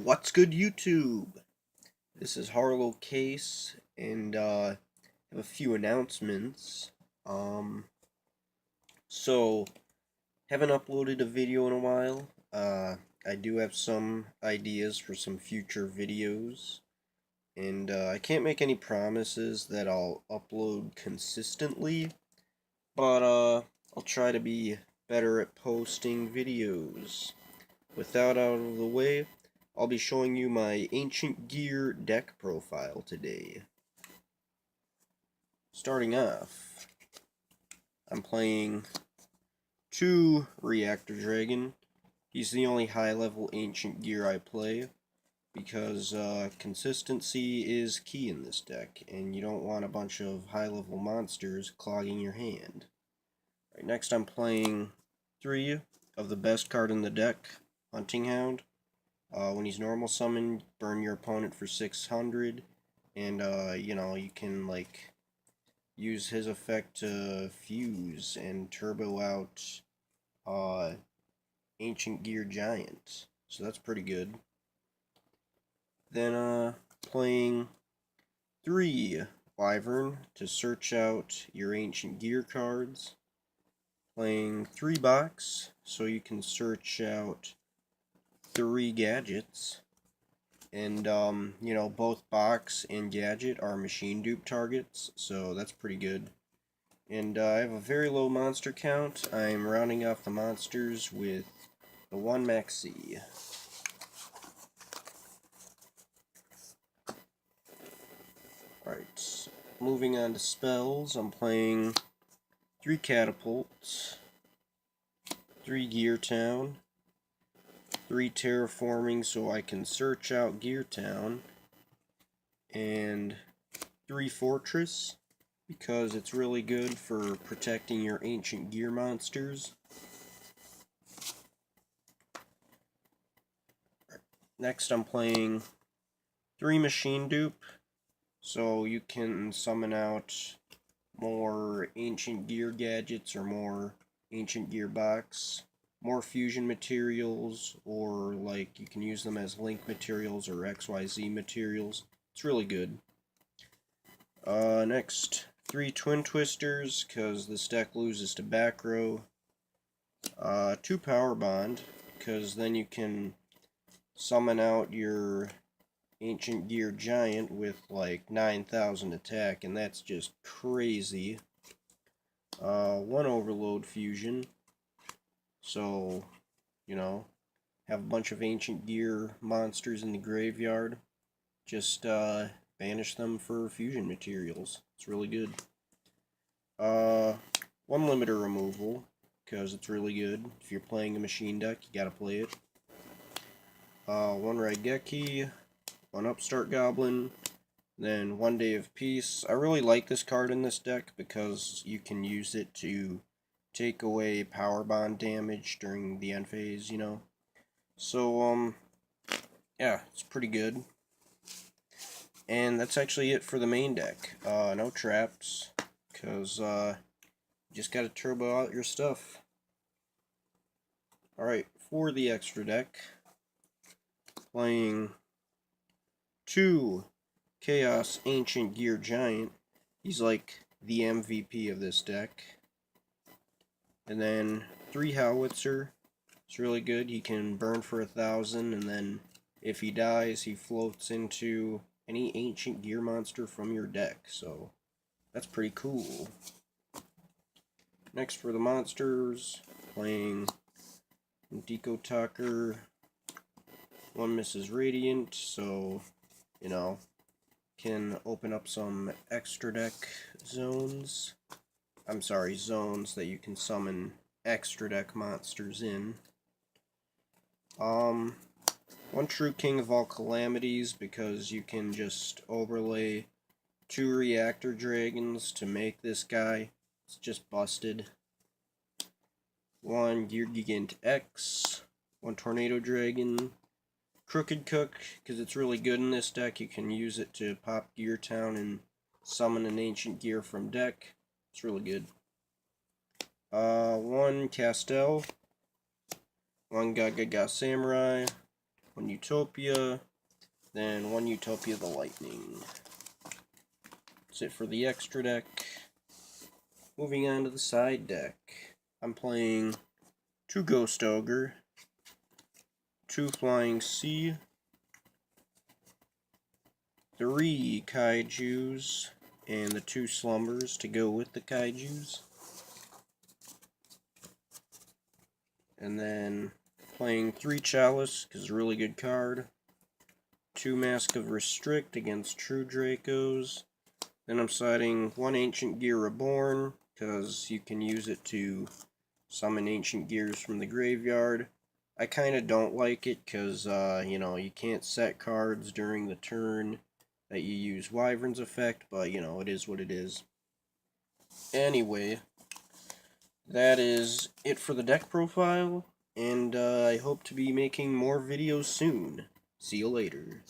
What's good, YouTube? This is Harlow Case, and I have a few announcements. Um, so haven't uploaded a video in a while. I do have some ideas for some future videos, and I can't make any promises that I'll upload consistently, but I'll try to be better at posting videos. With that out of the way, I'll be showing you my Ancient Gear deck profile today. Starting off, I'm playing 2 Reactor Dragon. He's the only high-level Ancient Gear I play, because consistency is key in this deck, and you don't want a bunch of high-level monsters clogging your hand. Right, next I'm playing 3 of the best card in the deck, Hunting Hound. When he's normal summon, burn your opponent for 600, and you can use his effect to fuse and turbo out Ancient Gear Giant. So that's pretty good. Then playing 3 Wyvern to search out your Ancient Gear cards. Playing 3 Box so you can search out 3 gadgets. And, both Box and Gadget are machine dupe targets, so that's pretty good. And I have a very low monster count. I'm rounding off the monsters with the 1 Maxi. Alright, moving on to spells, I'm playing 3 Catapults, 3 Gear Town, 3 Terraforming so I can search out Gear Town, and 3 Fortress because it's really good for protecting your Ancient Gear monsters. Next I'm playing 3 Machine Dupe so you can summon out more Ancient Gear gadgets or more Ancient Gear box, more fusion materials, or you can use them as link materials or XYZ materials. It's really good. Next, 3 Twin Twisters, because this deck loses to back row. 2 Power Bond, because then you can summon out your Ancient Gear Giant with 9,000 attack, and that's just crazy. 1 Overload Fusion, so, have a bunch of Ancient Gear monsters in the graveyard. Just banish them for fusion materials. It's really good. 1 Limiter Removal, because it's really good. If you're playing a machine deck, you gotta play it. 1 Raigeki, 1 Upstart Goblin, then 1 Day of Peace. I really like this card in this deck because you can use it to take away power bond damage during the end phase, So, yeah, it's pretty good. And that's actually it for the main deck. No traps, because you just gotta turbo out your stuff. Alright, for the extra deck, playing 2 Chaos Ancient Gear Giant. He's like the MVP of this deck. And then 3 Howitzer. It's really good. He can burn for 1,000, and then if he dies, he floats into any Ancient Gear monster from your deck. So that's pretty cool. Next for the monsters, playing Deco Tucker, 1 Mrs. Radiant, so, can open up some extra deck zones. I'm sorry, zones that you can summon extra deck monsters in. 1 True King of all Calamities, because you can just overlay 2 Reactor Dragons to make this guy. It's just busted. 1 Gear Gigant X, 1 Tornado Dragon, Crooked Cook, because it's really good in this deck. You can use it to pop Gear Town and summon an Ancient Gear from deck. It's really good. 1 Castell, 1 Gaga Samurai, 1 Utopia, then 1 Utopia the Lightning. That's it for the extra deck. Moving on to the side deck. I'm playing 2 Ghost Ogre, 2 Flying Sea, 3 Kaijus, and the 2 Slumbers to go with the Kaijus. And then playing 3 Chalice, because it's a really good card. 2 Mask of Restrict against True Dracos. Then I'm siding 1 Ancient Gear Reborn, because you can use it to summon Ancient Gears from the graveyard. I kind of don't like it, because, you know, you can't set cards during the turn that you use Wyvern's effect, but, you know, it is what it is. Anyway, that is it for the deck profile, and I hope to be making more videos soon. See you later.